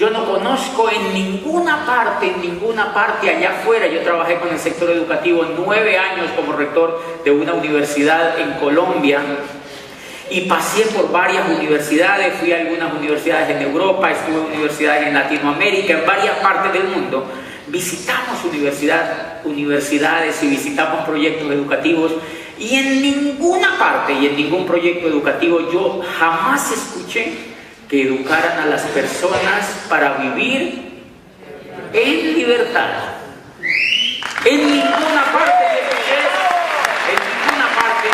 Yo no conozco en ninguna parte allá afuera. Yo trabajé con el sector educativo 9 años como rector de una universidad en Colombia y pasé por varias universidades, fui a algunas universidades en Europa, estuve en universidades en Latinoamérica, en varias partes del mundo. Visitamos universidades y visitamos proyectos educativos y en ninguna parte y en ningún proyecto educativo yo jamás escuché que educaran a las personas para vivir en libertad. En ninguna parte escuché eso, en ninguna parte.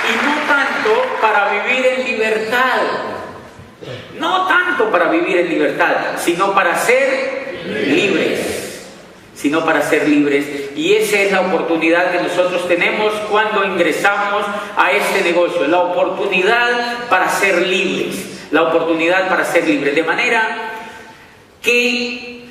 Y no tanto para vivir en libertad, no tanto para vivir en libertad, sino para ser libres, sino para ser libres. Y esa es la oportunidad que nosotros tenemos cuando ingresamos a este negocio, la oportunidad para ser libres, la oportunidad para ser libres. De manera que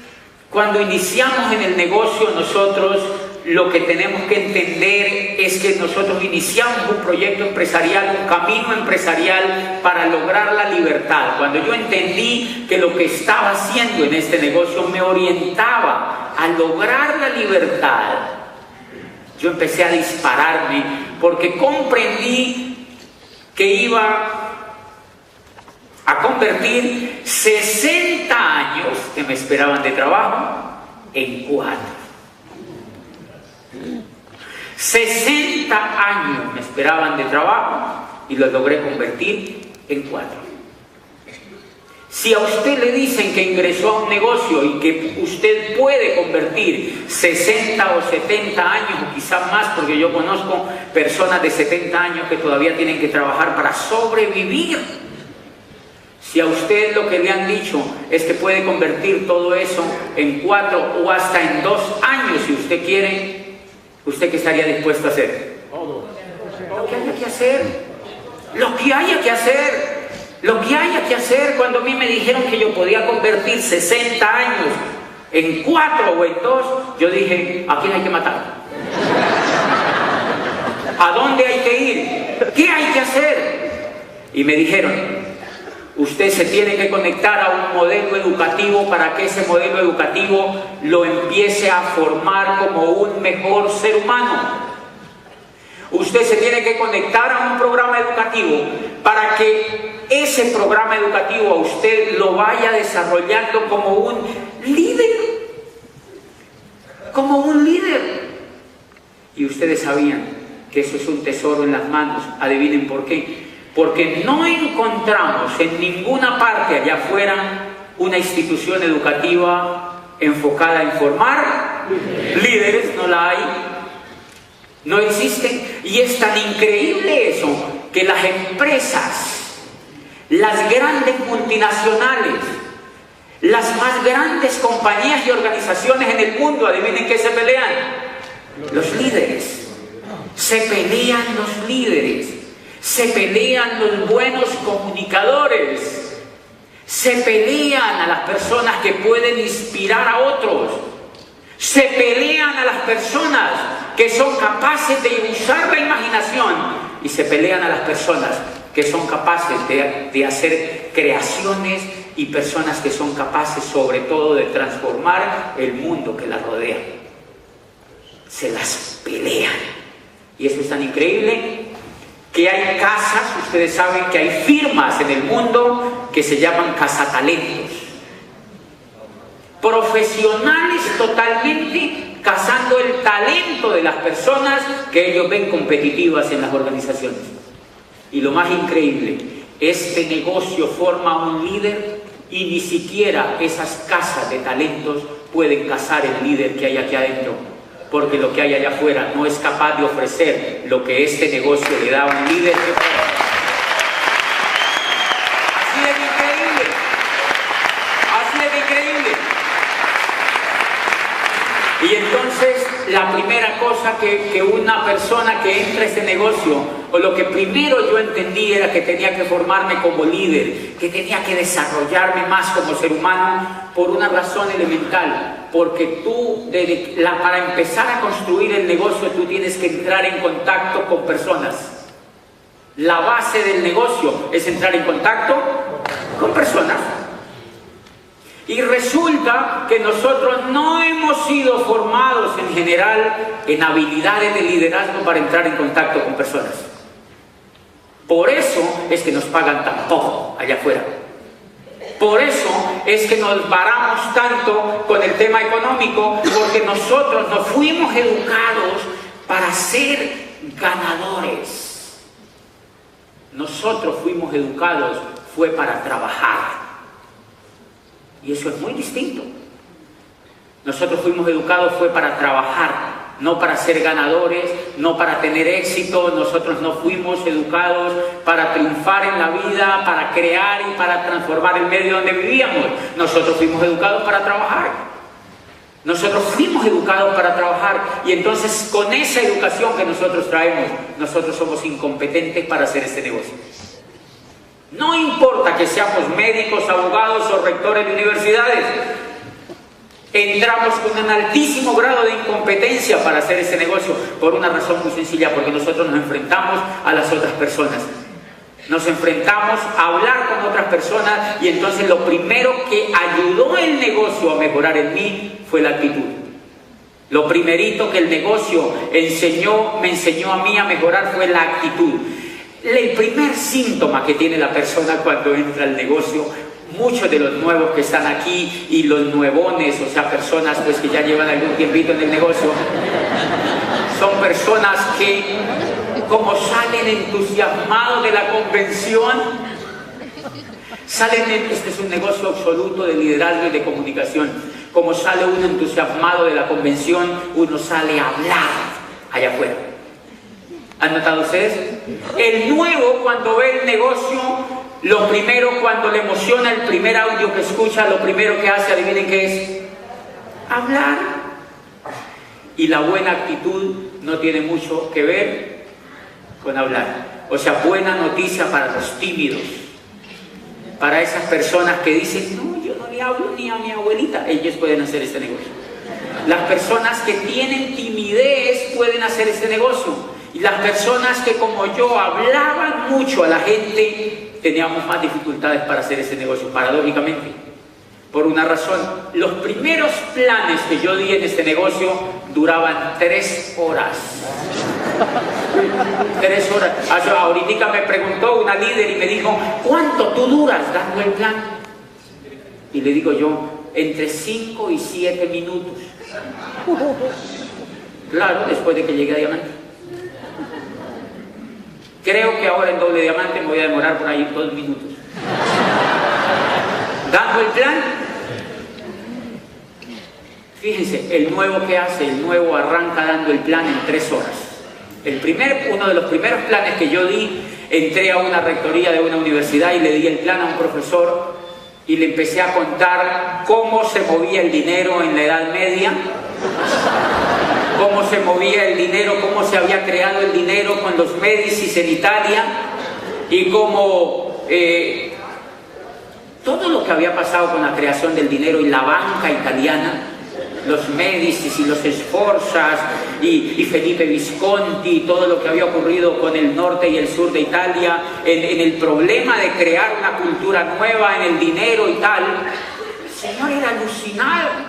cuando iniciamos en el negocio nosotros lo que tenemos que entender es que nosotros iniciamos un proyecto empresarial, un camino empresarial para lograr la libertad. Cuando yo entendí que lo que estaba haciendo en este negocio me orientaba a lograr la libertad, yo empecé a dispararme porque comprendí que iba a convertir 60 años que me esperaban de trabajo en 4. 60 años me esperaban de trabajo y los logré convertir en 4. Si a usted le dicen que ingresó a un negocio y que usted puede convertir 60 o 70 años o quizás más, porque yo conozco personas de 70 años que todavía tienen que trabajar para sobrevivir. Si a usted lo que le han dicho es que puede convertir todo eso en 4 o hasta en 2 años si usted quiere, ¿usted qué estaría dispuesto a hacer? Lo que haya que hacer. Lo que haya que hacer. Lo que haya que hacer. Cuando a mí me dijeron que yo podía convertir 60 años en 4 o en 2, yo dije, ¿a quién hay que matar? ¿A dónde hay que ir? ¿Qué hay que hacer? Y me dijeron, usted se tiene que conectar a un modelo educativo para que ese modelo educativo lo empiece a formar como un mejor ser humano. Usted se tiene que conectar a un programa educativo para que ese programa educativo a usted lo vaya desarrollando como un líder. Como un líder. Y ustedes sabían que eso es un tesoro en las manos. Adivinen por qué. Porque no encontramos en ninguna parte allá afuera una institución educativa enfocada en formar líderes, no la hay, no existen. Y es tan increíble eso que las empresas, las grandes multinacionales, las más grandes compañías y organizaciones en el mundo, adivinen qué se pelean, los líderes. Se pelean los líderes. Se pelean los buenos comunicadores, se pelean a las personas que pueden inspirar a otros, se pelean a las personas que son capaces de usar la imaginación y se pelean a las personas que son capaces de hacer creaciones y personas que son capaces sobre todo de transformar el mundo que las rodea. Se las pelean y eso es tan increíble que hay casas, ustedes saben que hay firmas en el mundo que se llaman cazatalentos. Profesionales totalmente cazando el talento de las personas que ellos ven competitivas en las organizaciones. Y lo más increíble, este negocio forma un líder y ni siquiera esas casas de talentos pueden cazar el líder que hay aquí adentro. Porque lo que hay allá afuera no es capaz de ofrecer lo que este negocio le da a un líder. Así es increíble. Así es increíble. Y entonces la primera cosa que una persona que entra a este negocio, o lo que primero yo entendí era que tenía que formarme como líder, que tenía que desarrollarme más como ser humano por una razón elemental. Porque tú, para empezar a construir el negocio, tú tienes que entrar en contacto con personas. La base del negocio es entrar en contacto con personas. Y resulta que nosotros no hemos sido formados en general en habilidades de liderazgo para entrar en contacto con personas. Por eso es que nos pagan tan poco allá afuera. Por eso es que nos varamos tanto con el tema económico, porque nosotros nos fuimos educados para ser ganadores. Nosotros fuimos educados fue para trabajar. Y eso es muy distinto. Nosotros fuimos educados fue para trabajar, no para ser ganadores, no para tener éxito. Nosotros no fuimos educados para triunfar en la vida, para crear y para transformar el medio donde vivíamos. Nosotros fuimos educados para trabajar. Nosotros fuimos educados para trabajar. Y entonces, con esa educación que nosotros traemos, nosotros somos incompetentes para hacer este negocio. No importa que seamos médicos, abogados o rectores de universidades, entramos con un altísimo grado de incompetencia para hacer ese negocio, por una razón muy sencilla, porque nosotros nos enfrentamos a las otras personas. Nos enfrentamos a hablar con otras personas, y entonces lo primero que ayudó el negocio a mejorar en mí fue la actitud. Lo primerito que el negocio me enseñó a mí a mejorar fue la actitud. El primer síntoma que tiene la persona cuando entra al negocio, muchos de los nuevos que están aquí y los nuevones, o sea, personas pues que ya llevan algún tiempito en el negocio, son personas que, como salen entusiasmados de la convención, este es un negocio absoluto de liderazgo y de comunicación. Como sale uno entusiasmado de la convención, uno sale a hablar allá afuera. ¿Han notado ustedes? El nuevo, cuando ve el negocio, lo primero, cuando le emociona el primer audio que escucha, lo primero que hace, adivinen qué es: hablar. Y la buena actitud no tiene mucho que ver con hablar. O sea, buena noticia para los tímidos, para esas personas que dicen: no, yo no le hablo ni a mi abuelita. Ellos pueden hacer este negocio. Las personas que tienen timidez pueden hacer este negocio. Y las personas que, como yo, hablaban mucho a la gente, teníamos más dificultades para hacer ese negocio, paradójicamente. Por una razón: los primeros planes que yo di en este negocio duraban 3 horas. 3 horas. Ahorita me preguntó una líder y me dijo: ¿cuánto tú duras dando el plan? Y le digo yo: entre 5 y 7 minutos. Claro, después de que llegué a Diamante. Creo que ahora en doble diamante me voy a demorar por ahí 2 minutos. Dando el plan. Fíjense, el nuevo que hace, el nuevo arranca dando el plan en 3 horas. Uno de los primeros planes que yo di, entré a una rectoría de una universidad y le di el plan a un profesor y le empecé a contar cómo se movía el dinero en la Edad Media, cómo se movía el dinero, cómo se había creado el dinero con los Médicis en Italia, y cómo todo lo que había pasado con la creación del dinero y la banca italiana, los Médicis y los Sforzas y Felipe Visconti, y todo lo que había ocurrido con el norte y el sur de Italia, en el problema de crear una cultura nueva en el dinero y tal. El señor era alucinado.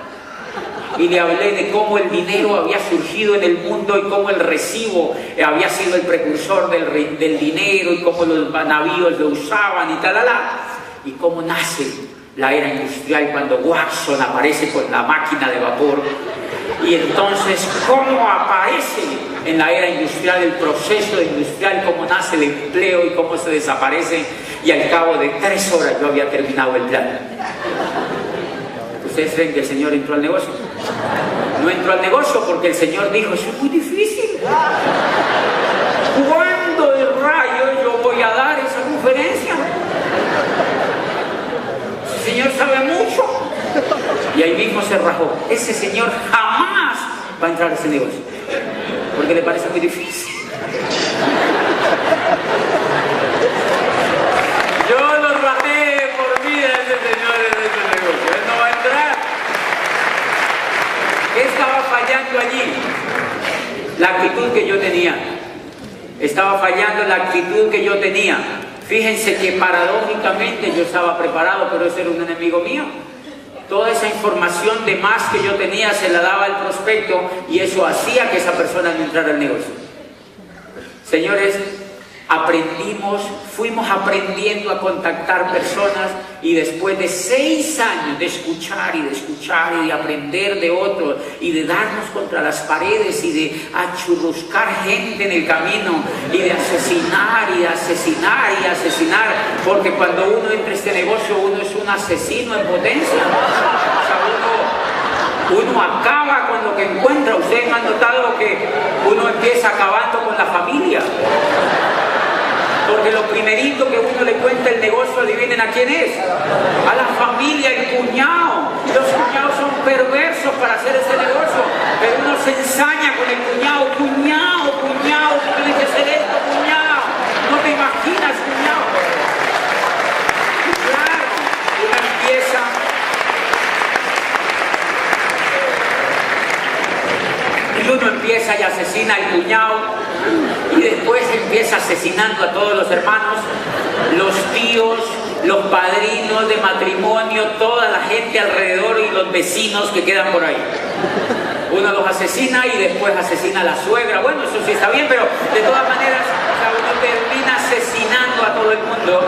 Y le hablé de cómo el dinero había surgido en el mundo y cómo el recibo había sido el precursor del dinero, y cómo los navíos lo usaban y talala, y cómo nace la era industrial cuando Watson aparece con la máquina de vapor, y entonces cómo aparece en la era industrial el proceso industrial, cómo nace el empleo y cómo se desaparece, y al cabo de 3 horas yo había terminado el plan. ¿Ustedes creen que el Señor entró al negocio? No entró al negocio porque el Señor dijo: eso es muy difícil. ¿Cuándo de rayo yo voy a dar esa conferencia? Ese Señor sabe mucho. Y ahí mismo se rajó. Ese Señor jamás va a entrar a ese negocio porque le parece muy difícil. Yo lo rajé por vida a ese Señor en ese negocio. Él no va a entrar. ¿Qué estaba fallando allí? La actitud que yo tenía. Estaba fallando la actitud que yo tenía. Fíjense que paradójicamente yo estaba preparado, pero ese era un enemigo mío. toda esa información de más que yo tenía se la daba al prospecto y eso hacía que esa persona no entrara al negocio. Señores, fuimos aprendiendo a contactar personas y después de 6 años de escuchar y de aprender de otros y de darnos contra las paredes y de achurruscar gente en el camino y de asesinar, porque cuando uno entra a este negocio uno es un asesino en potencia. O sea, uno acaba con lo que encuentra. Ustedes me han notado que uno empieza acabando con la familia. Porque lo primerito que uno le cuenta el negocio, adivinen a quién es. A la familia, el cuñado. Los cuñados son perversos para hacer ese negocio. Pero uno se ensaña con el cuñado. Cuñado, tú tienes que hacer esto, cuñado. No te imaginas, cuñado. Claro, uno empieza. Y uno empieza y asesina al cuñado. Y después empieza asesinando a todos los hermanos, los tíos, los padrinos de matrimonio, toda la gente alrededor y los vecinos que quedan por ahí. Uno los asesina y después asesina a la suegra. Bueno, eso sí está bien, pero de todas maneras, o sea, uno termina asesinando a todo el mundo.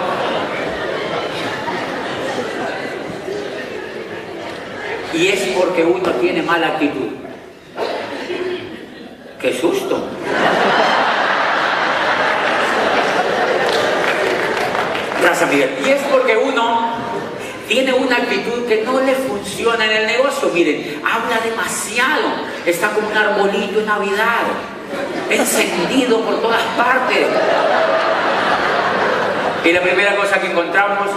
Y es porque uno tiene mala actitud. ¡Qué susto! Gracias, Miguel. Y es porque uno tiene una actitud que no le funciona en el negocio. Miren, habla demasiado. Está como un arbolito en Navidad, encendido por todas partes. Y la primera cosa que encontramos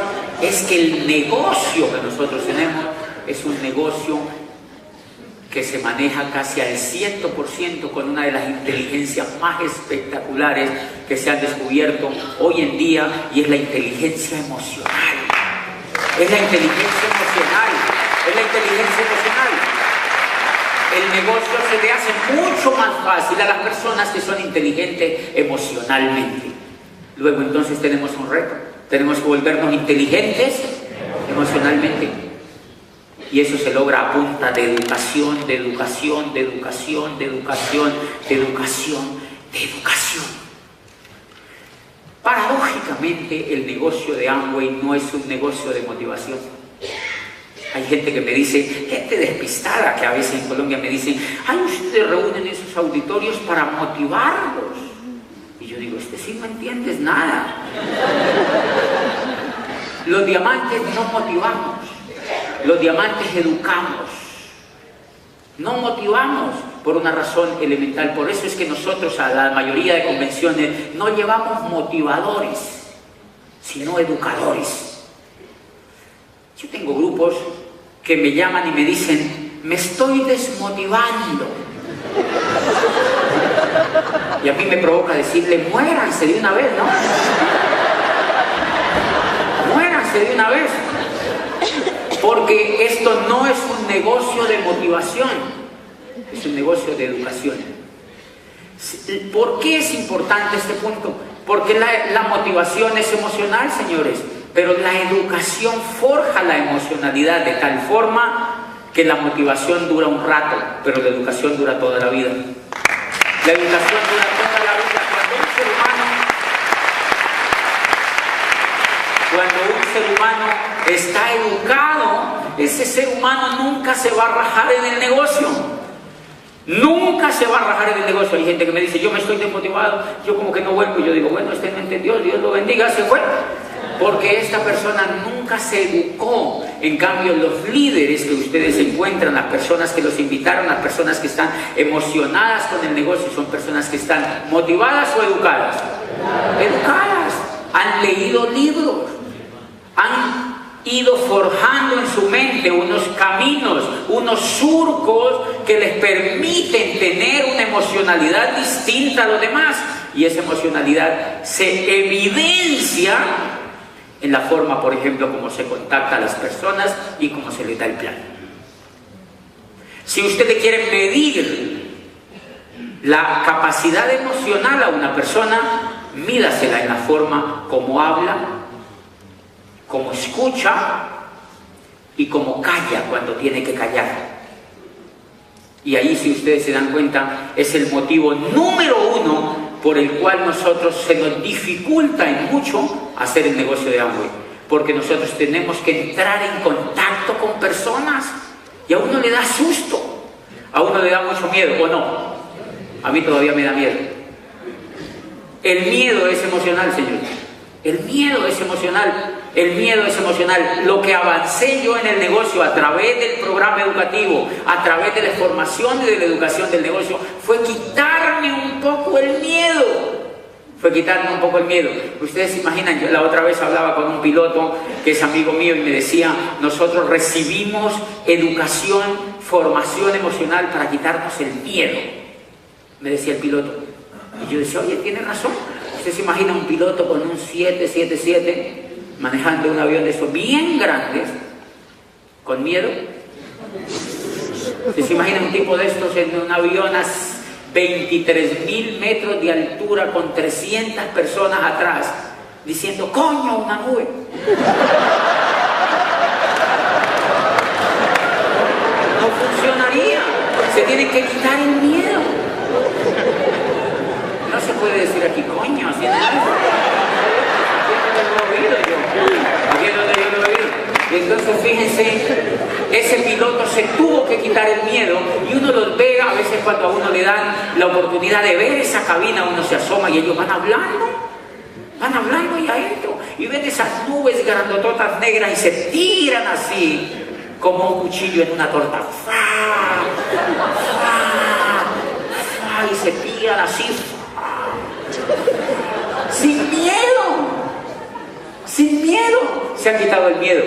es que el negocio que nosotros tenemos es un negocio que se maneja casi al 100% con una de las inteligencias más espectaculares que se han descubierto hoy en día, y es la inteligencia emocional. Es la inteligencia emocional. El negocio se le hace mucho más fácil a las personas que son inteligentes emocionalmente. Luego entonces tenemos un reto. Tenemos que volvernos inteligentes emocionalmente. Y eso se logra a punta de educación. Paradójicamente, el negocio de Amway no es un negocio de motivación. Hay gente que me dice, gente despistada que a veces en Colombia me dicen, ay, ustedes reúnen esos auditorios para motivarlos. Y yo digo, sí no entiendes nada. Los diamantes no motivamos. Los diamantes educamos, no motivamos por una razón elemental. Por eso es que nosotros a la mayoría de convenciones no llevamos motivadores, sino educadores. Yo tengo grupos que me llaman y me dicen, me estoy desmotivando. Y a mí me provoca decirle, muéranse de una vez, ¿no? Muéranse de una vez. Porque esto no es un negocio de motivación, es un negocio de educación. ¿Por qué es importante este punto? Porque la motivación es emocional, señores, pero la educación forja la emocionalidad de tal forma que la motivación dura un rato, pero la educación dura toda la vida. La educación dura toda la vida. Cuando un ser humano está educado, ese ser humano nunca se va a rajar en el negocio. Nunca se va a rajar en el negocio. Hay gente que me dice, yo me estoy desmotivado, yo como que no vuelvo. Y yo digo, bueno, este no entendió, Dios lo bendiga, se fue. Porque esta persona nunca se educó. En cambio, los líderes que ustedes encuentran, las personas que los invitaron, las personas que están emocionadas con el negocio, son personas que están motivadas o educadas. Educadas. Han leído libros. Han ido forjando en su mente unos caminos, unos surcos que les permiten tener una emocionalidad distinta a los demás. Y esa emocionalidad se evidencia en la forma, por ejemplo, como se contacta a las personas y cómo se les da el plan. Si ustedes quieren medir la capacidad emocional a una persona, mídasela en la forma como habla, como escucha y como calla cuando tiene que callar. Y ahí, si ustedes se dan cuenta, es el motivo número uno por el cual nosotros se nos dificulta en mucho hacer el negocio de Amway. Porque nosotros tenemos que entrar en contacto con personas y a uno le da susto, a uno le da mucho miedo, ¿o no? A mí todavía me da miedo. El miedo es emocional, señor. El miedo es emocional. El miedo es emocional. Lo que avancé yo en el negocio a través del programa educativo, a través de la formación y de la educación del negocio, fue quitarme un poco el miedo. Fue quitarme un poco el miedo. Ustedes se imaginan, yo la otra vez hablaba con un piloto que es amigo mío y me decía, nosotros recibimos educación, formación emocional para quitarnos el miedo. Me decía el piloto. Y yo decía, oye, tiene razón. Usted se imagina un piloto con un 777 manejando un avión de esos bien grandes, con miedo. ¿Usted se imagina un tipo de estos en un avión a 23.000 metros de altura con 300 personas atrás, diciendo, coño, una nube? No funcionaría. Se tiene que quitar el miedo. No se puede decir aquí, coño, así no es. Aquí es donde yo lo he oído. Y entonces fíjense, ese piloto se tuvo que quitar el miedo y uno los ve a veces cuando a uno le dan la oportunidad de ver esa cabina, uno se asoma y ellos van hablando ahí adentro y ven esas nubes grandototas negras y se tiran así como un cuchillo en una torta. Y se tiran así sin miedo, se han quitado el miedo.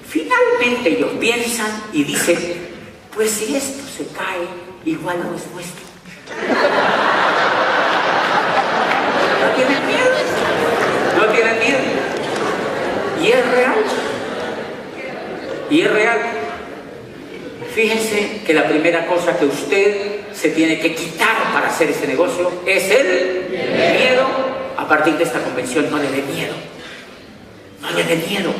Finalmente ellos piensan y dicen, pues si esto se cae, igual no es nuestro. No tienen miedo. Y es real. Fíjense que la primera cosa que usted se tiene que quitar para hacer ese negocio es el miedo. A partir de esta convención, no le dé miedo. No le dé miedo.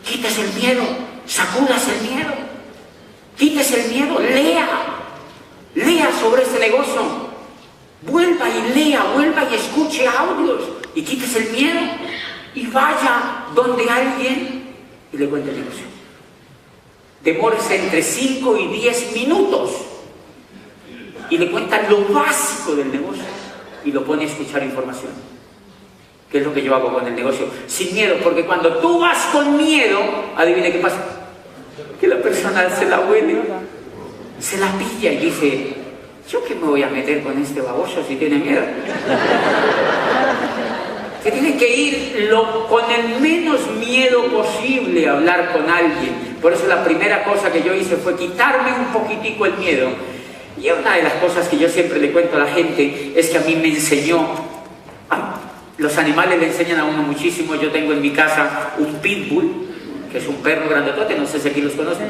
Quítese el miedo. Sacúdase el miedo. Quítese el miedo. Lea sobre este negocio. Vuelva y lea, vuelva y escuche audios. Y quítese el miedo. Y vaya donde alguien y le cuente el negocio. Demórese entre 5 y 10 minutos y le cuentan lo básico del negocio y lo pone a escuchar información. ¿Qué es lo que yo hago con el negocio? Sin miedo, porque cuando tú vas con miedo, adivine qué pasa. Que la persona se la huele, se la pilla y dice, ¿yo qué me voy a meter con este baboso si tiene miedo? Que tiene que ir con el menos miedo posible a hablar con alguien. Por eso la primera cosa que yo hice fue quitarme un poquitico el miedo. Y una de las cosas que yo siempre le cuento a la gente es que a mí me enseñó, los animales le enseñan a uno muchísimo. Yo tengo en mi casa un pitbull, que es un perro grandotote, no sé si aquí los conocen.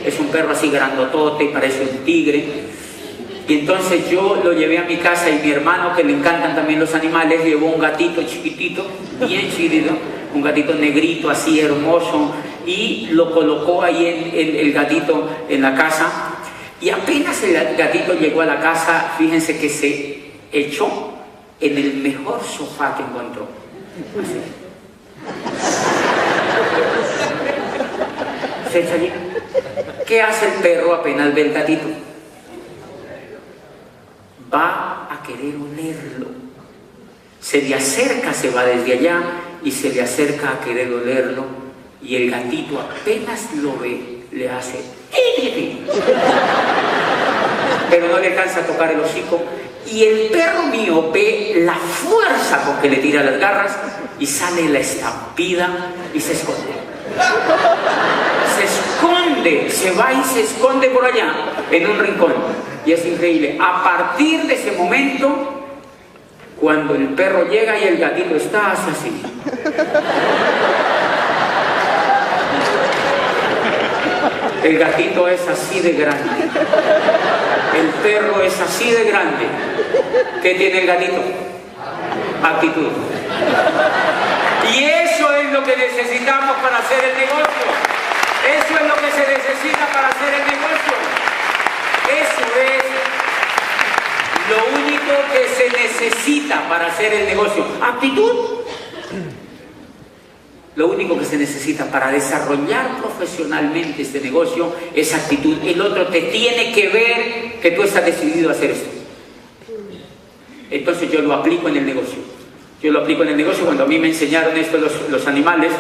Es un perro así grandotote, parece un tigre. Y entonces yo lo llevé a mi casa y mi hermano, que le encantan también los animales, llevó un gatito chiquitito, bien chiquitito, un gatito negrito así hermoso, y lo colocó ahí el gatito en la casa. Y apenas el gatito llegó a la casa, fíjense que se echó en el mejor sofá que encontró. Así. Se echa allí. ¿Qué hace el perro apenas ve el gatito? Va a querer olerlo. Se le acerca, se va desde allá y se le acerca a querer olerlo, y el gatito apenas lo ve, le hace pero no le alcanza a tocar el hocico, y el perro mío ve la fuerza con que le tira las garras y sale la estampida y se esconde. Se va y se esconde por allá en un rincón. Y es increíble. A partir de ese momento, cuando el perro llega y el gatito está así. El gatito es así de grande. El perro es así de grande. ¿Qué tiene el gatito? Actitud. Y eso es lo que necesitamos para hacer el negocio. Eso es lo que se necesita para hacer el negocio. Eso es lo único que se necesita para hacer el negocio. Actitud. Lo único que se necesita para desarrollar profesionalmente este negocio es actitud. El otro te tiene que ver que tú estás decidido a hacer esto. Entonces yo lo aplico en el negocio. Yo lo aplico en el negocio. Cuando a mí me enseñaron esto los animales,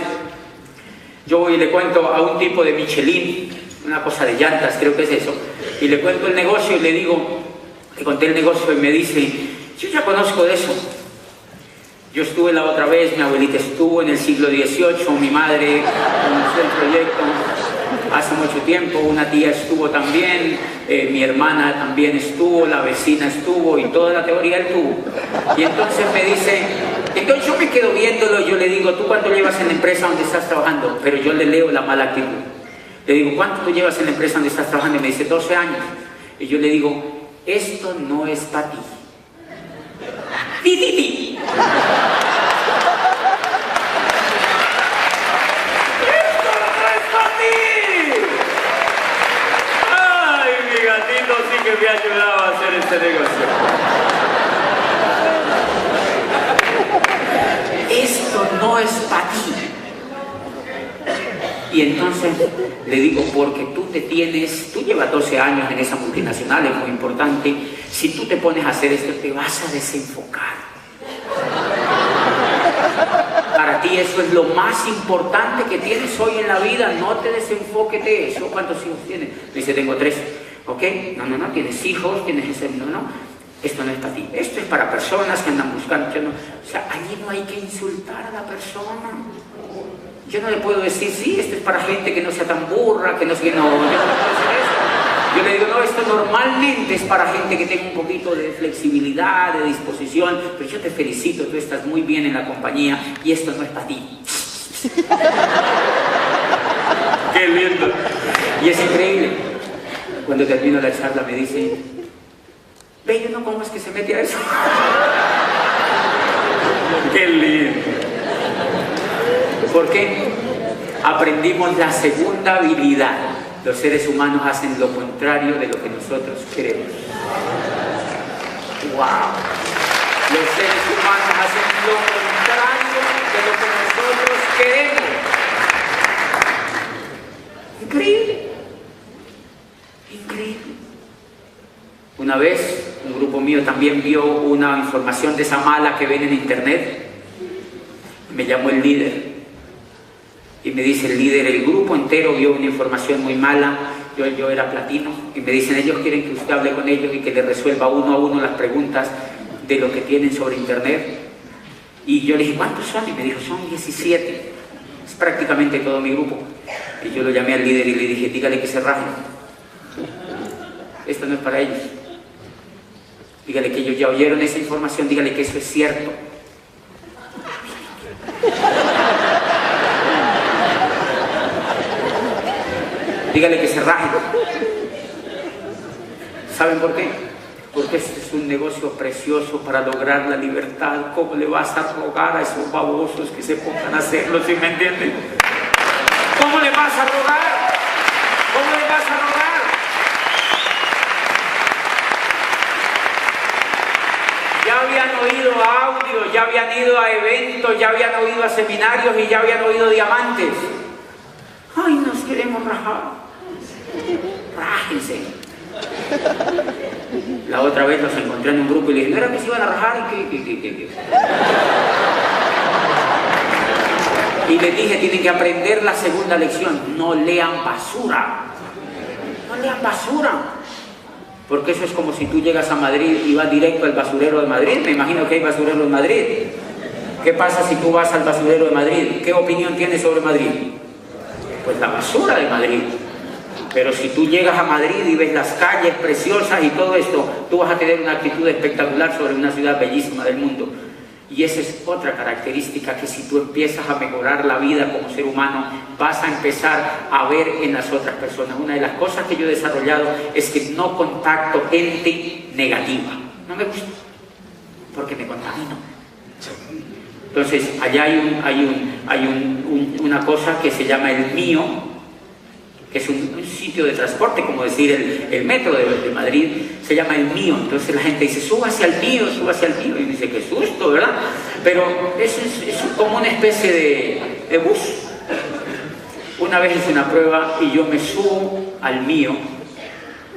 yo voy y le cuento a un tipo de Michelin, una cosa de llantas, creo que es eso, y le cuento el negocio y le digo, le conté el negocio y me dice, yo ya conozco de eso. Yo estuve la otra vez, mi abuelita estuvo en el siglo XVIII, mi madre conoció el proyecto hace mucho tiempo, una tía estuvo también, mi hermana también estuvo, la vecina estuvo y toda la teoría él tuvo. Y entonces me dice, entonces yo me quedo viéndolo y yo le digo, ¿tú cuánto llevas en la empresa donde estás trabajando? Pero yo le leo la mala actitud. Le digo, ¿cuánto tú llevas en la empresa donde estás trabajando? Y me dice, 12 años. Y yo le digo, esto no es para ti. ¡Ti, ti, ti! ¡Esto no es para ti! ¡Ay, mi gatito sí que me ha ayudado a hacer este negocio! Esto no es para ti. Y entonces le digo, porque tú llevas 12 años en esa multinacional, es muy importante. Si tú te pones a hacer esto, te vas a desenfocar. Para ti eso es lo más importante que tienes hoy en la vida, no te desenfoques de eso. ¿Cuántos hijos tienes? Me dice, tengo 3. ¿Ok? No, tienes hijos, tienes ese... No. Esto no es para ti. Esto es para personas que andan buscando... O sea, allí no hay que insultar a la persona. Yo no le puedo decir, sí, esto es para gente que no sea tan burra, que no sea... No, yo no le puedo decir eso. Yo le digo, no, esto normalmente es para gente que tenga un poquito de flexibilidad, de disposición, pero yo te felicito, tú estás muy bien en la compañía y esto no es para ti. ¡Qué lindo! Y es increíble. Cuando termino la charla me dice, ve, yo no, ¿cómo es que se mete a eso? ¡Qué lindo! ¿Por qué? Aprendimos la segunda habilidad. Los seres humanos hacen lo contrario de lo que nosotros queremos. ¡Wow! Los seres humanos hacen lo contrario de lo que nosotros queremos. Increíble. Increíble. Una vez, un grupo mío también vio una información de esa mala que ven en internet. Me llamó el líder. Y me dice el líder, el grupo entero vio una información muy mala, yo era platino, y me dicen, ellos quieren que usted hable con ellos y que le resuelva uno a uno las preguntas de lo que tienen sobre internet. Y yo le dije, ¿cuántos son? Y me dijo, son 17. Es prácticamente todo mi grupo. Y yo lo llamé al líder y le dije, dígale que se rajen. Esto no es para ellos. Dígale que ellos ya oyeron esa información, dígale que eso es cierto. Dígale que se rajen. ¿Saben por qué? Porque este es un negocio precioso para lograr la libertad. ¿Cómo le vas a rogar a esos babosos que se pongan a hacerlo, si me entienden? ¿Cómo le vas a rogar? ¿Cómo le vas a rogar? Ya habían oído audio, ya habían ido a eventos, ya habían oído a seminarios y ya habían oído diamantes. ¡Ay, nos queremos rajar! Rájense. La otra vez los encontré en un grupo y les dije, ¿no era que se iban a rajar? Y les dije, tienen que aprender la segunda lección, no lean basura. No lean basura. Porque eso es como si tú llegas a Madrid y vas directo al basurero de Madrid. Me imagino que hay basurero en Madrid. ¿Qué pasa si tú vas al basurero de Madrid? ¿Qué opinión tienes sobre Madrid? Pues la basura de Madrid. Pero si tú llegas a Madrid y ves las calles preciosas y todo esto, tú vas a tener una actitud espectacular sobre una ciudad bellísima del mundo. Y esa es otra característica que si tú empiezas a mejorar la vida como ser humano, vas a empezar a ver en las otras personas. Una de las cosas que yo he desarrollado es que no contacto gente negativa. No me gusta, porque me contamino. Entonces, allá hay una cosa que se llama el mío que es un sitio de transporte, como decir el metro de Madrid, se llama El Mío. Entonces la gente dice, súbase al mío, súbase al mío. Y dice, qué susto, ¿verdad? Pero eso es como una especie de bus. Una vez hice una prueba y yo me subo al mío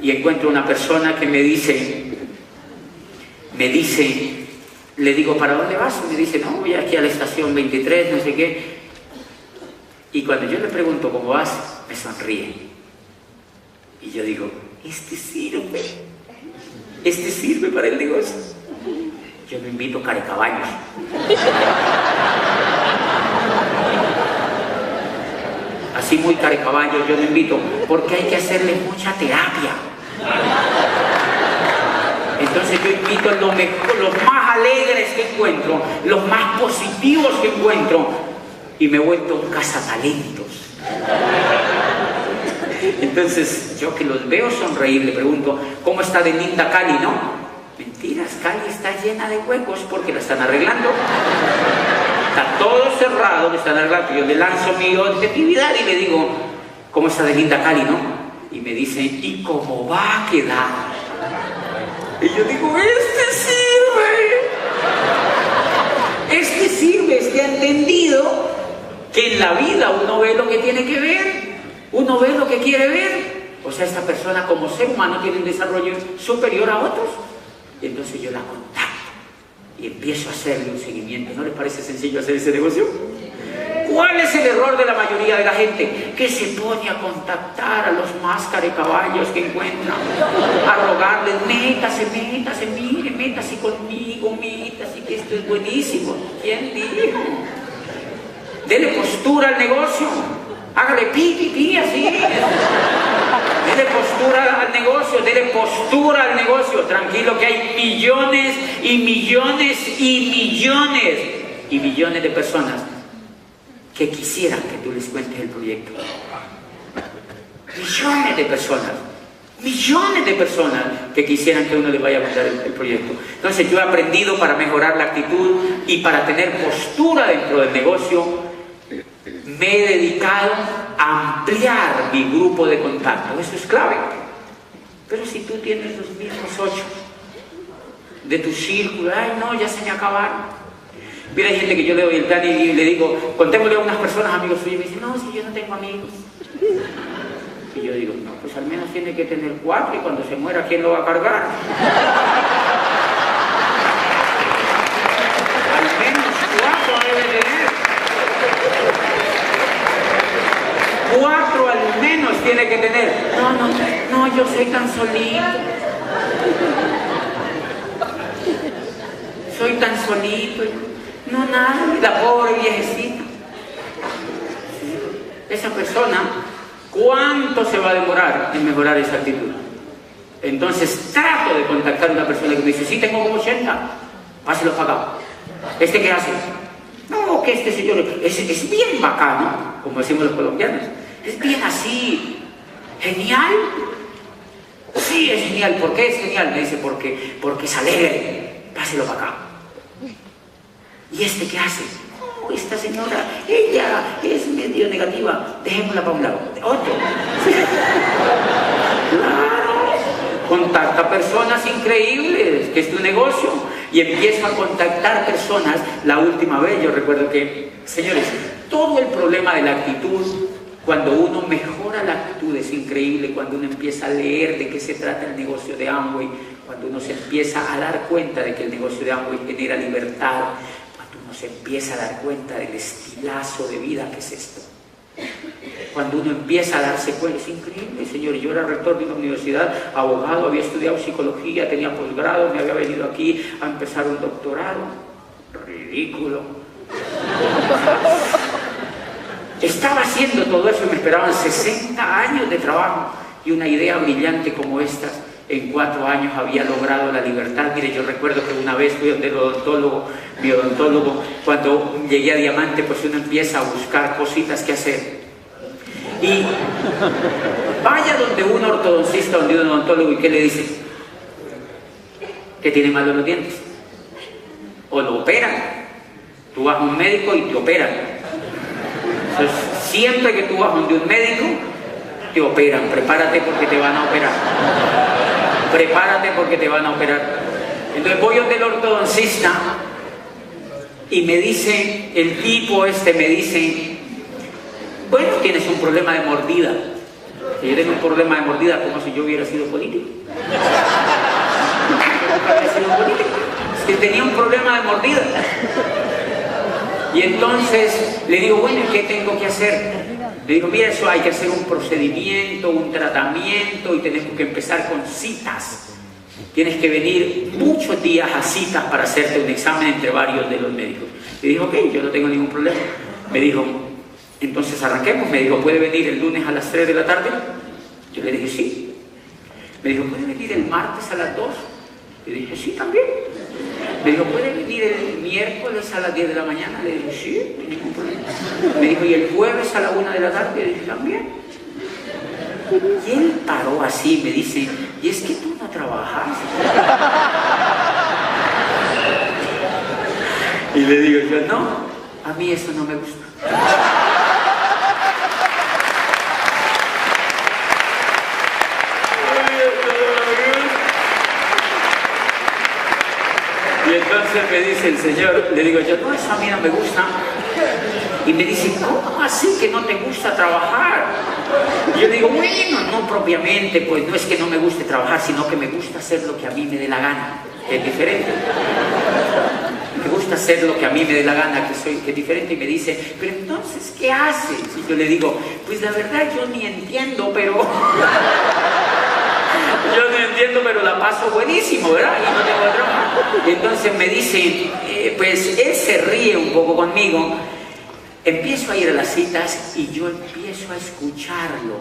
y encuentro una persona que me dice, le digo, ¿para dónde vas? Y me dice, no, voy aquí a la estación 23, no sé qué. Y cuando yo le pregunto cómo vas, me sonríe. Y yo digo, este sirve para el negocio. Yo lo invito a Carecaballos. Así muy Carecaballos, yo lo invito, porque hay que hacerle mucha terapia. Entonces yo invito los más alegres que encuentro, los más positivos que encuentro, y me he vuelto un cazatalentos. Entonces yo que los veo sonreír, le pregunto, ¿cómo está de linda Cali, no? Mentiras, Cali está llena de huecos porque la están arreglando. Está todo cerrado, le están arreglando. Yo le lanzo mi objetividad y le digo, ¿cómo está de linda Cali, no? Y me dice, ¿y cómo va a quedar? Y yo digo, este sirve, ha entendido que en la vida uno ve lo que tiene que ver, uno ve lo que quiere ver. O sea, esta persona como ser humano tiene un desarrollo superior a otros. Y entonces yo la contacto y empiezo a hacerle un seguimiento. ¿No les parece sencillo hacer ese negocio? ¿Cuál es el error de la mayoría de la gente? Que se pone a contactar a los más carecaballos que encuentran, a rogarles, métase, mire, métase conmigo, métase, que esto es buenísimo. ¿Quién dijo? Dele postura al negocio, hágale pi, así. Dele postura al negocio, dele postura al negocio. Tranquilo que hay millones y millones y millones y millones de personas que quisieran que tú les cuentes el proyecto. Millones de personas que quisieran que uno les vaya a contar el proyecto. Entonces yo he aprendido, para mejorar la actitud y para tener postura dentro del negocio, me he dedicado a ampliar mi grupo de contacto. Eso es clave. Pero si tú tienes los mismos 8 de tu círculo, ay no, ya se me acabaron. Mira, hay gente que yo le doy el plan y le digo, contémosle a unas personas, amigos suyos, y me dicen, no, si yo no tengo amigos. Y yo digo, no, pues al menos tiene que tener 4 y cuando se muera, ¿quién lo va a cargar? Al menos 4 debe tener. 4 al menos tiene que tener. No, yo soy tan solito. Soy tan solito. No, nada, la pobre viejecita. Esa persona, ¿cuánto se va a demorar en mejorar esa actitud? Entonces trato de contactar a una persona que me dice, sí, tengo como 80, páselo pagado. ¿Este qué hace? No, que este señor es bien bacano, como decimos los colombianos. Es bien así, genial. Sí, es genial. ¿Por qué es genial? Me dice, porque es alegre, páselo pagado. ¿Y este qué hace? Oh, esta señora, ella es medio negativa, dejémosla para un lado. Otro. Claro. Contacta personas increíbles, que es tu negocio, y empiezo a contactar personas. La última vez yo recuerdo que, señores, todo el problema de la actitud, cuando uno mejora la actitud, es increíble. Cuando uno empieza a leer de qué se trata el negocio de Amway, cuando uno se empieza a dar cuenta de que el negocio de Amway genera libertad, uno se empieza a dar cuenta del estilazo de vida que es esto. Cuando uno empieza a darse cuenta, es increíble, señor. Yo era rector de una universidad, abogado, había estudiado psicología, tenía posgrado, me había venido aquí a empezar un doctorado. Ridículo. Estaba haciendo todo eso y me esperaban 60 años de trabajo y una idea brillante como esta. En 4 años había logrado la libertad. Mire, yo recuerdo que una vez fui donde mi odontólogo, cuando llegué a Diamante, pues uno empieza a buscar cositas que hacer. Y vaya donde un ortodoncista, donde un odontólogo, ¿y qué le dice? Que tiene mal los dientes. O lo operan. Tú vas a un médico y te operan. Entonces, siempre que tú vas donde un médico, te operan, prepárate porque te van a operar. Prepárate porque te van a operar. Entonces voy donde el ortodoncista y me dice, el tipo me dice, bueno, tienes un problema de mordida. Si yo tengo un problema de mordida, como si yo hubiera sido político. Es que tenía un problema de mordida. Y entonces le digo, bueno, ¿qué tengo que hacer? Le digo, mira, eso hay que hacer un procedimiento, un tratamiento y tenemos que empezar con citas. Tienes que venir muchos días a citas para hacerte un examen entre varios de los médicos. Le digo, ok, yo no tengo ningún problema. Me dijo, entonces arranquemos. Me dijo, ¿puede venir el lunes a las 3 de la tarde? Yo le dije, sí. Me dijo, ¿puede venir el martes a las 2? Le dije, sí, también. Me dijo, ¿puede venir el miércoles a las 10 de la mañana? Le dije, sí, no hay ningún problema. Me dijo, ¿y el jueves a la 1 de la tarde? Le dije, también. Y él paró así, me dice, ¿y es que tú no trabajas? Y le digo yo, no, a mí eso no me gusta. Y entonces me dice el Señor, le digo yo, no, eso a mí no me gusta. Y me dice, ¿cómo así que no te gusta trabajar? Y yo digo, bueno, no propiamente, pues no es que no me guste trabajar, sino que me gusta hacer lo que a mí me dé la gana, que es diferente. Me gusta hacer lo que a mí me dé la gana, que es diferente. Y me dice, pero entonces, ¿qué haces? Y yo le digo, pues la verdad yo ni entiendo, pero... yo no entiendo, pero la paso buenísimo, ¿verdad? Y no tengo drama. Entonces me dice, pues él se ríe un poco conmigo. Empiezo a ir a las citas y yo empiezo a escucharlo.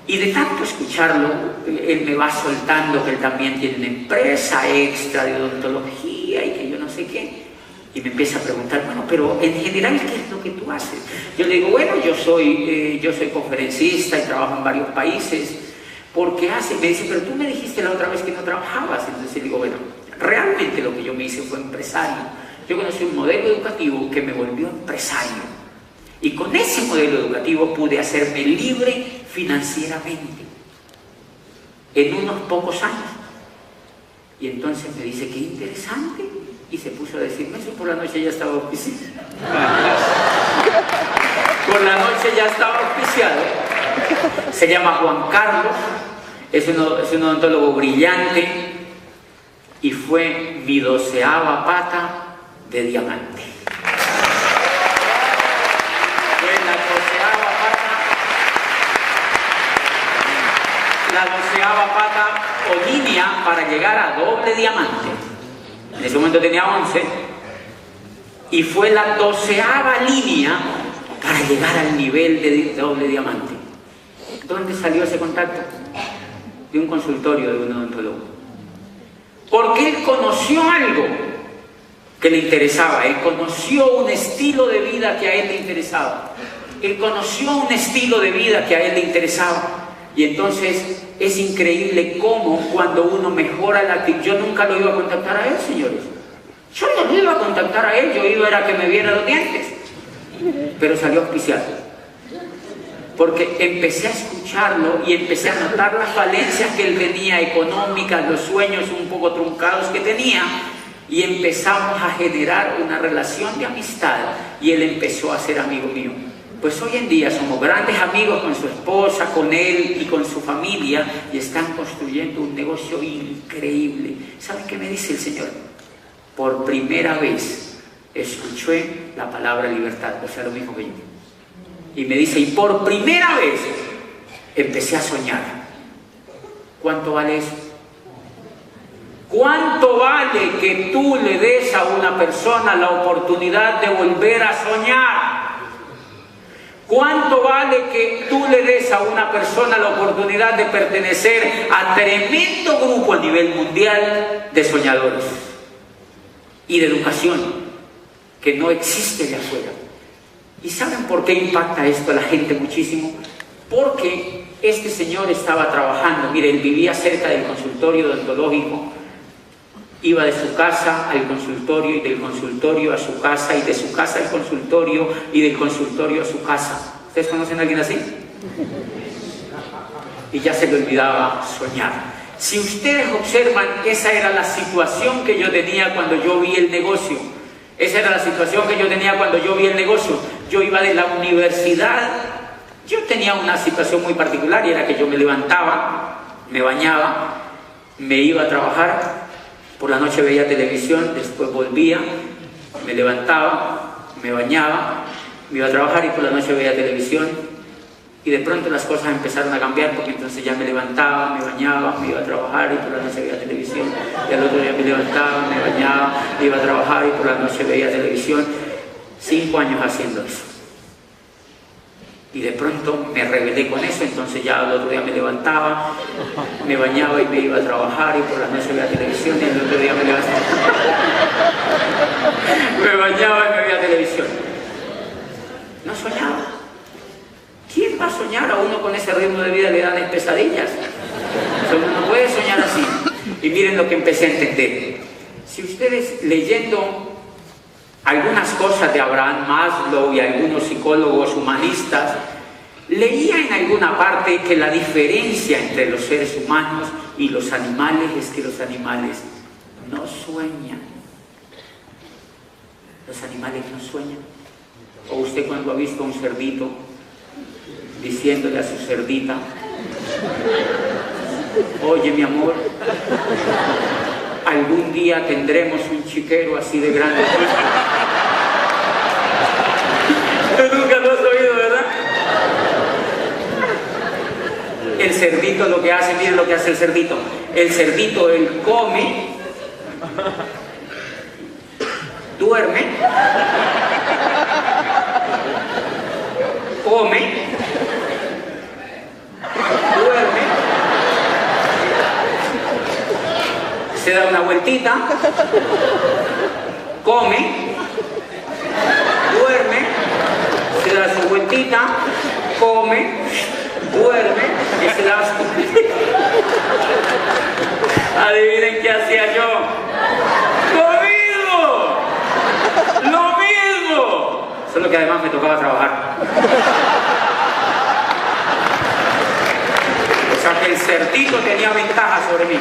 Y de tanto escucharlo, él me va soltando que él también tiene una empresa extra de odontología y que yo no sé qué. Y me empieza a preguntar, bueno, pero en general, ¿qué es lo que tú haces? Yo le digo, bueno, yo soy conferencista y trabajo en varios países. ¿Por qué haces? Me dice, pero tú me dijiste la otra vez que no trabajabas. Entonces le digo, bueno, realmente lo que yo me hice fue empresario. Yo conocí un modelo educativo que me volvió empresario. Y con ese modelo educativo pude hacerme libre financieramente en unos pocos años. Y entonces me dice, qué interesante. Y se puso a decirme eso, por la noche ya estaba auspiciado. Por la noche ya estaba auspiciado. Se llama Juan Carlos, es un odontólogo brillante y fue mi 12ª pata de diamante. Fue la 12ª pata o línea para llegar a doble diamante. En ese momento tenía 11 y fue la 12ª línea para llegar al nivel de doble diamante. ¿Dónde salió ese contacto? De un consultorio de un odontólogo. Porque él conoció algo que le interesaba, él conoció un estilo de vida que a él le interesaba. Él conoció un estilo de vida que a él le interesaba. Y entonces es increíble cómo cuando uno mejora la actitud. Yo nunca lo iba a contactar a él, señores. Yo no lo iba a contactar a él, yo iba a que me viera los dientes. Pero salió auspiciado. Porque empecé a escucharlo y empecé a notar las falencias que él tenía económicas, los sueños un poco truncados que tenía. Y empezamos a generar una relación de amistad y él empezó a ser amigo mío. Pues hoy en día somos grandes amigos con su esposa, con él y con su familia y están construyendo un negocio increíble. ¿Saben qué me dice el Señor? Por primera vez escuché la palabra libertad, o sea, lo mismo que yo. Y me dice, y por primera vez empecé a soñar. ¿Cuánto vale eso? ¿Cuánto vale que tú le des a una persona la oportunidad de volver a soñar? ¿Cuánto vale que tú le des a una persona la oportunidad de pertenecer a tremendo grupo a nivel mundial de soñadores y de educación que no existe allá afuera? ¿Y saben por qué impacta esto a la gente muchísimo? Porque este señor estaba trabajando, mire, él vivía cerca del consultorio odontológico, iba de su casa al consultorio y del consultorio a su casa y de su casa al consultorio y del consultorio a su casa. ¿Ustedes conocen a alguien así? Y ya se le olvidaba soñar. Si ustedes observan, esa era la situación que yo tenía cuando yo vi el negocio. Esa era la situación que yo tenía cuando yo vi el negocio. Yo iba de la universidad. Yo tenía una situación muy particular y era que yo me levantaba, me bañaba, me iba a trabajar, por la noche veía televisión, después volvía, me levantaba, me bañaba, me iba a trabajar y por la noche veía televisión. Y de pronto las cosas empezaron a cambiar porque entonces ya me levantaba, me bañaba, me iba a trabajar y por la noche veía televisión. Y al otro día me levantaba, me bañaba, me iba a trabajar y por la noche veía televisión. 5 años haciendo eso. Y de pronto me rebelé con eso, entonces ya al otro día me levantaba, me bañaba y me iba a trabajar y por la noche veía televisión y el otro día me levantaba, me bañaba y me veía televisión. No soñaba. ¿Quién va a soñar? A uno con ese ritmo de vida le dan pesadillas. O sea, uno no puede soñar así. Y miren lo que empecé a entender. Si ustedes leyendo algunas cosas de Abraham Maslow y algunos psicólogos humanistas, leía en alguna parte que la diferencia entre los seres humanos y los animales es que los animales no sueñan. Los animales no sueñan. O usted cuando ha visto a un cerdito diciéndole a su cerdita: oye mi amor, algún día tendremos un chiquero así de grande. Tú nunca lo has oído, ¿verdad? El cerdito lo que hace, miren lo que hace el cerdito. El cerdito, él come, duerme, come, duerme, se da una vueltita, come, duerme, se da su vueltita, come, duerme y se da su vueltita. Adivinen qué hacía yo. ¡Lo mismo! Solo que además me tocaba trabajar. O sea que el cerdito tenía ventaja sobre mí.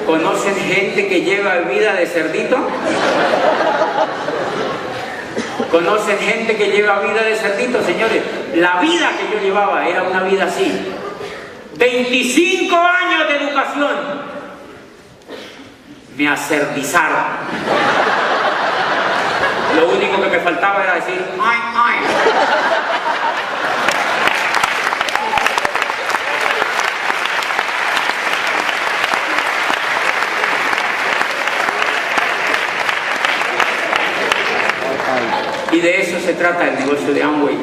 ¿Conocen gente que lleva vida de cerdito? ¿Conocen gente que lleva vida de cerdito, señores? La vida que yo llevaba era una vida así. 25 años de educación. Me acerdizaron. Lo único que me faltaba era decir ¡ay, ay! Y de eso se trata el negocio de Amway.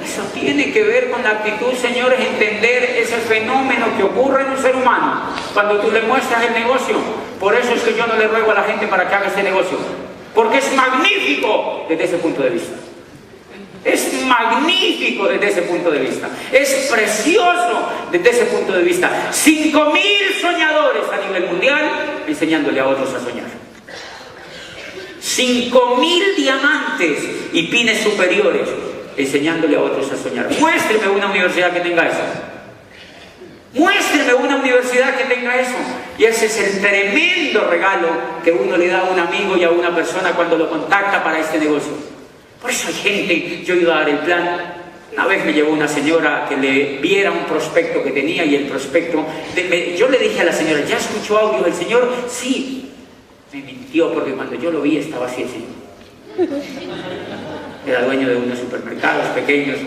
Eso tiene que ver con la actitud, señores, entender ese fenómeno que ocurre en un ser humano cuando tú le muestras el negocio. Por eso es que yo no le ruego a la gente para que haga este negocio, porque es magnífico desde ese punto de vista. Es magnífico desde ese punto de vista. Es precioso desde ese punto de vista. 5.000 soñadores a nivel mundial enseñándole a otros a soñar. 5.000 diamantes y pines superiores enseñándole a otros a soñar. Muéstreme una universidad que tenga eso. Muéstreme una universidad que tenga eso. Y ese es el tremendo regalo que uno le da a un amigo y a una persona cuando lo contacta para este negocio. Por eso hay gente, yo iba a dar el plan. Una vez me llevó una señora que le viera un prospecto que tenía y el prospecto, yo le dije a la señora: ¿ya escuchó audio del señor? Sí. Me mintió porque cuando yo lo vi estaba así, así. Era dueño de unos supermercados pequeños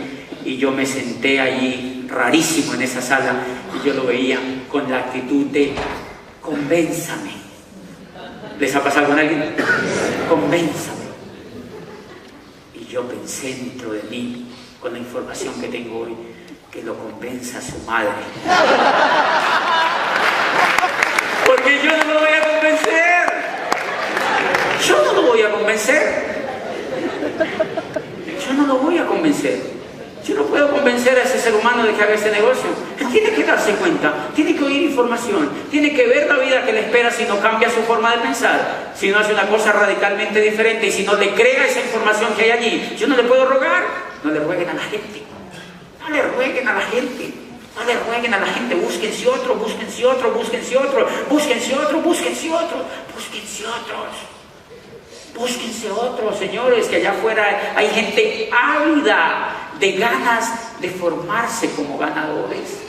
y yo me senté allí rarísimo en esa sala y yo lo veía con la actitud de convénzame. ¿Les ha pasado con alguien? Convénzame. Y yo pensé dentro de mí, con la información que tengo hoy, que lo convenza a su madre. Porque yo no lo voy a convencer. Yo no lo voy a convencer. Yo no lo voy a convencer. Yo no puedo convencer a ese ser humano de que haga ese negocio. Él tiene que darse cuenta, tiene que oír información, tiene que ver la vida que le espera si no cambia su forma de pensar. si no hace una cosa radicalmente diferente y si no le crea esa información que hay allí, yo no le puedo rogar. No le rueguen a la gente. No le rueguen a la gente. No le rueguen a la gente. Búsquense otro, búsquense otro, búsquense otro, búsquense otro, búsquense otro, búsquense otros. Búsquense otros, señores, que allá afuera hay gente ávida de ganas de formarse como ganadores.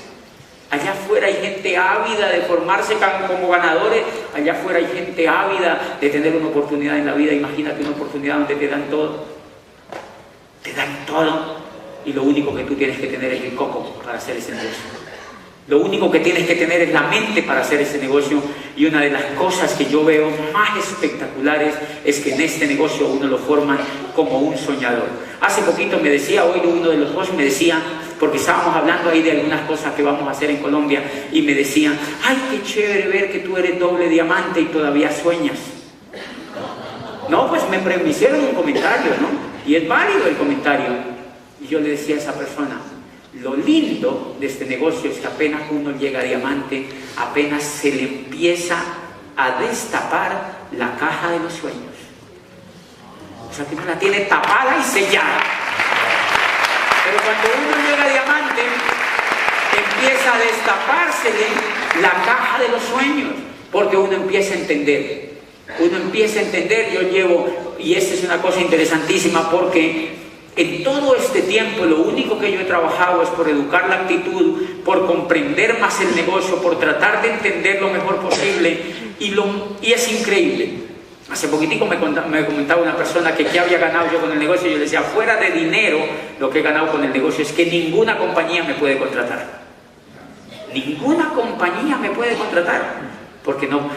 Allá afuera hay gente ávida de formarse como ganadores. Allá afuera hay gente ávida de tener una oportunidad en la vida. Imagínate una oportunidad donde te dan todo. Te dan todo. Y lo único que tú tienes que tener es el coco para hacer ese negocio. Lo único que tienes que tener es la mente para hacer ese negocio. Y una de las cosas que yo veo más espectaculares es que en este negocio uno lo forman como un soñador. Hace poquito me decía, hoy uno de los dos me decía, porque estábamos hablando ahí de algunas cosas que vamos a hacer en Colombia, y me decía, ay, qué chévere ver que tú eres doble diamante y todavía sueñas. No, pues me hicieron un comentario, ¿no? Y es válido el comentario. Y yo le decía a esa persona, lo lindo de este negocio es que apenas uno llega a diamante, apenas se le empieza a destapar la caja de los sueños. O sea, que uno la tiene tapada y sellada. Pero cuando uno llega a diamante, empieza a destapársele la caja de los sueños, porque uno empieza a entender. Uno empieza a entender, yo llevo, y esta es una cosa interesantísima, porque en todo este tiempo lo único que yo he trabajado es por educar la actitud, por comprender más el negocio, por tratar de entender lo mejor posible, y es increíble. Hace poquitico me comentaba una persona que qué había ganado yo con el negocio, y yo le decía, fuera de dinero, lo que he ganado con el negocio es que ninguna compañía me puede contratar. Ninguna compañía me puede contratar. Porque no,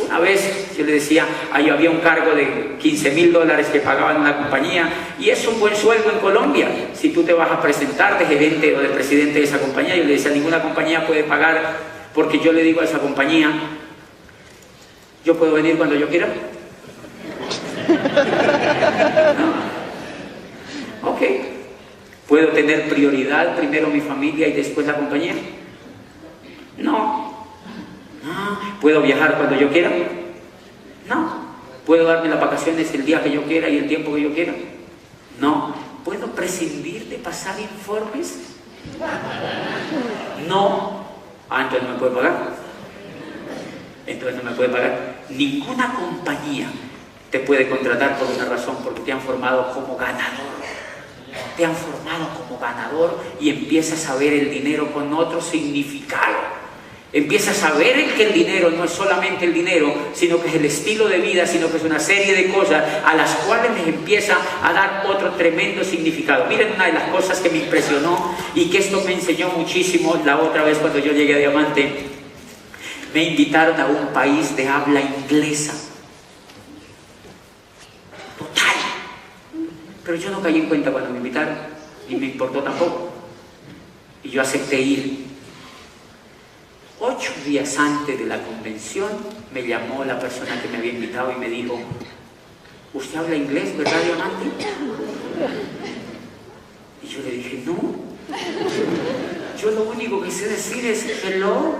una vez yo le decía, ahí había un cargo de $15,000 que pagaban una compañía, y es un buen sueldo en Colombia. Si tú te vas a presentar de gerente o de presidente de esa compañía, yo le decía, ninguna compañía puede pagar, porque yo le digo a esa compañía, ¿yo puedo venir cuando yo quiera? No. Ok. ¿Puedo tener prioridad, primero mi familia y después la compañía? No. ¿Puedo viajar cuando yo quiera? No. ¿Puedo darme las vacaciones el día que yo quiera y el tiempo que yo quiera? No. ¿Puedo prescindir de pasar informes? No. Entonces no me puede pagar. Entonces no me puede pagar. Ninguna compañía te puede contratar por una razón, porque te han formado como ganador. Te han formado como ganador y empiezas a ver el dinero con otro significado. Empiezas a ver que el dinero no es solamente el dinero, sino que es el estilo de vida, sino que es una serie de cosas a las cuales les empieza a dar otro tremendo significado. Miren, una de las cosas que me impresionó y que esto me enseñó muchísimo la otra vez cuando yo llegué a Diamante, me invitaron a un país de habla inglesa. Total. Pero yo no caí en cuenta cuando me invitaron, ni me importó tampoco. Y yo acepté ir. 8 días antes de la convención me llamó la persona que me había invitado y me dijo, ¿usted habla inglés, verdad, Diamante? Y yo le dije, no, yo lo único que sé decir es hello.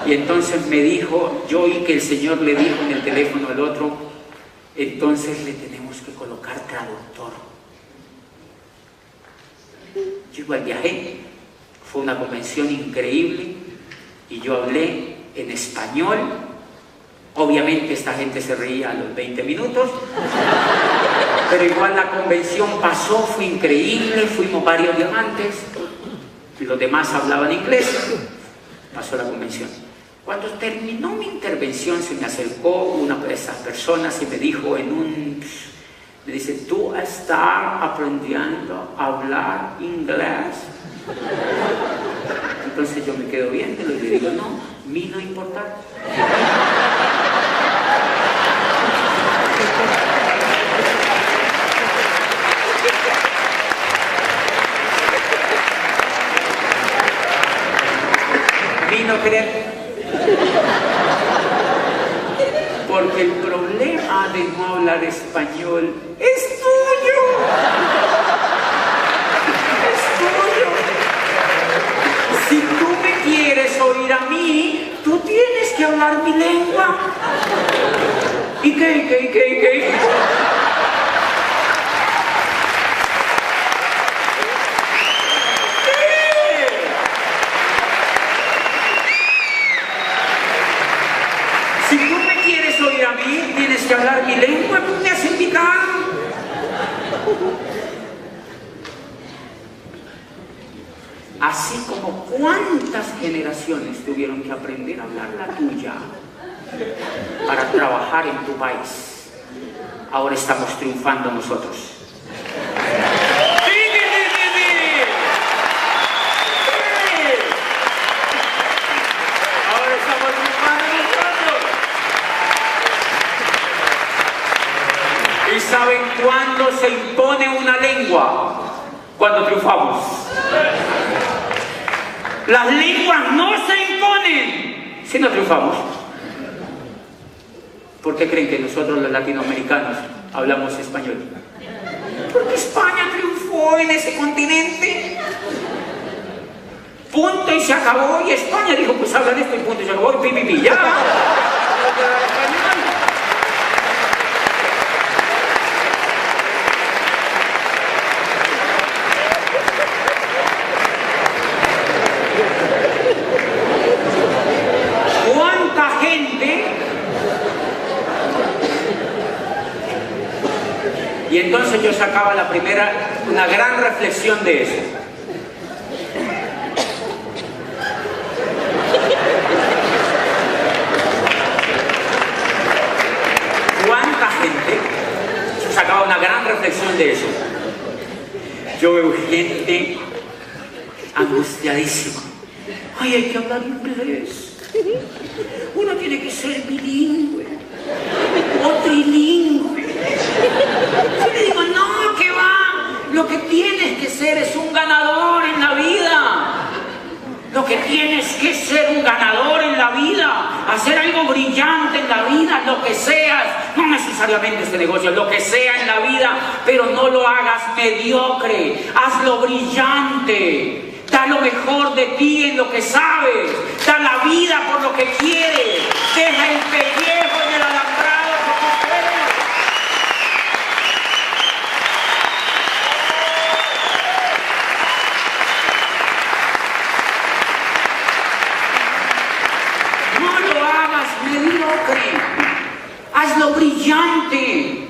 Y entonces me dijo, yo oí que el Señor le dijo en el teléfono al otro, entonces le tenemos que colocar traductor. Yo igual viajé, fue una convención increíble y yo hablé en español. Obviamente esta gente se reía a los 20 minutos, pero igual la convención pasó, fue increíble, fuimos varios diamantes, y los demás hablaban inglés, pasó la convención. Cuando terminó mi intervención se me acercó una de esas personas y me dijo me dice, ¿tú estás aprendiendo a hablar inglés? Entonces yo me quedo viéndolo y le digo, no, a mí no importa. A mí no creer. Porque el problema de no hablar español es tuyo. Es tuyo. Si tú me quieres oír a mí, tú tienes que que hablar mi lengua. ¿Y qué? Si tú me quieres oír a mí, tienes que hablar mi lengua, tú me has invitado. Así como cuántas generaciones tuvieron que aprender a hablar la tuya para trabajar en tu país. Ahora estamos triunfando nosotros. ¡Sí! Ahora estamos triunfando nosotros. ¿Y saben cuándo se impone una lengua? Cuando triunfamos. Las lenguas no se imponen si no triunfamos. ¿Por qué creen que nosotros los latinoamericanos hablamos español? Porque España triunfó en ese continente. Punto y se acabó. Y España dijo, pues hablan esto y punto y se acabó. Y pi, ya. Y entonces yo sacaba una gran reflexión de eso. ¿Cuánta gente? Yo sacaba una gran reflexión de eso. Yo veo gente angustiadísima. Ay, hay que hablar inglés. Uno tiene que ser bilingüe o trilingüe. Yo le digo, no, que va. Lo que tienes que ser es un ganador en la vida. Lo que tienes que ser un ganador en la vida. Hacer algo brillante en la vida, lo que seas. No necesariamente este negocio, lo que sea en la vida. Pero no lo hagas mediocre. Hazlo brillante. Da lo mejor de ti en lo que sabes. Da la vida por lo que quieres. Deja el pellejo en el alambrado por tus sueños. No lo hagas mediocre. Hazlo brillante.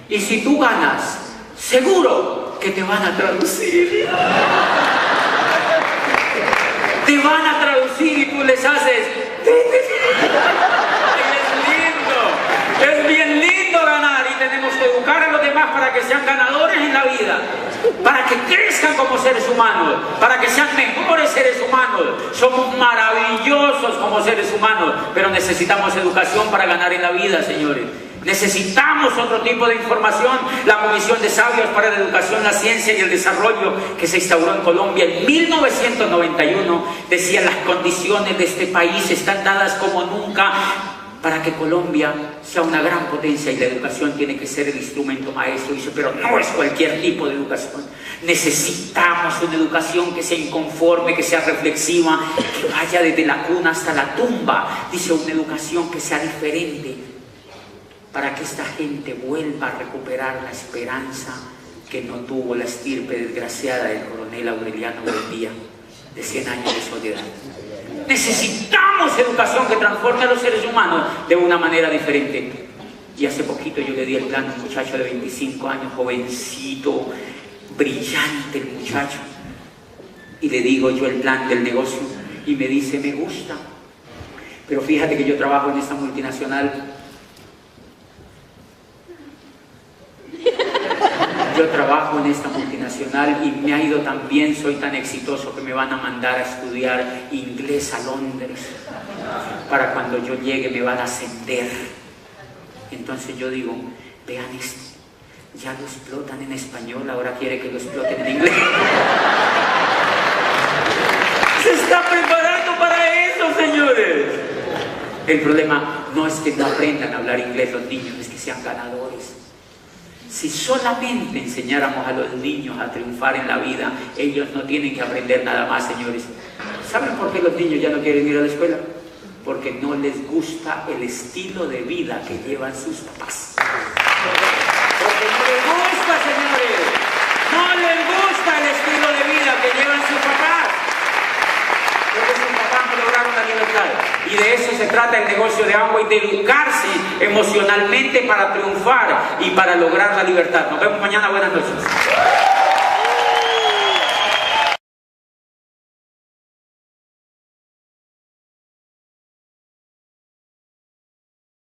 Y si tú ganas, seguro que te van a traducir. Te van a traducir y tú les haces. Es bien lindo ganar y tenemos que educar a los demás para que sean ganadores en la vida, para que crezcan como seres humanos, para que sean mejores seres humanos. Somos maravillosos como seres humanos, pero necesitamos educación para ganar en la vida, señores. Necesitamos otro tipo de información. La Comisión de Sabios para la Educación, la Ciencia y el Desarrollo, que se instauró en Colombia en 1991, decía: las condiciones de este país están dadas como nunca para que Colombia sea una gran potencia, y la educación tiene que ser el instrumento maestro. Dice, pero no es cualquier tipo de educación. Necesitamos una educación que sea inconforme, que sea reflexiva, que vaya desde la cuna hasta la tumba. Dice, una educación que sea diferente, para que esta gente vuelva a recuperar la esperanza que no tuvo la estirpe desgraciada del coronel Aureliano Buendía, de 100 años de soledad. Necesitamos educación que transforme a los seres humanos de una manera diferente. Y hace poquito yo le di el plan a un muchacho de 25 años, jovencito, brillante el muchacho. Y le digo yo el plan del negocio y me dice, me gusta. Pero fíjate que yo trabajo en esta multinacional. Yo trabajo en esta multinacional y me ha ido tan bien, soy tan exitoso que me van a mandar a estudiar inglés a Londres. Para cuando yo llegue me van a ascender. Entonces yo digo, vean esto, ya lo explotan en español, ahora quiere que lo exploten en inglés. Se está preparando para eso, señores. El problema no es que no aprendan a hablar inglés los niños, es que sean ganadores. Si solamente enseñáramos a los niños a triunfar en la vida, ellos no tienen que aprender nada más, señores. ¿Saben por qué los niños ya no quieren ir a la escuela? porque no les gusta el estilo de vida que llevan sus papás. Porque no les gusta, señores. No les gusta el estilo de vida que llevan sus papás. Porque sus papás no lograron la libertad. Y de eso se trata el negocio de Amway, de educarse emocionalmente para triunfar y para lograr la libertad. Nos vemos mañana. Buenas noches.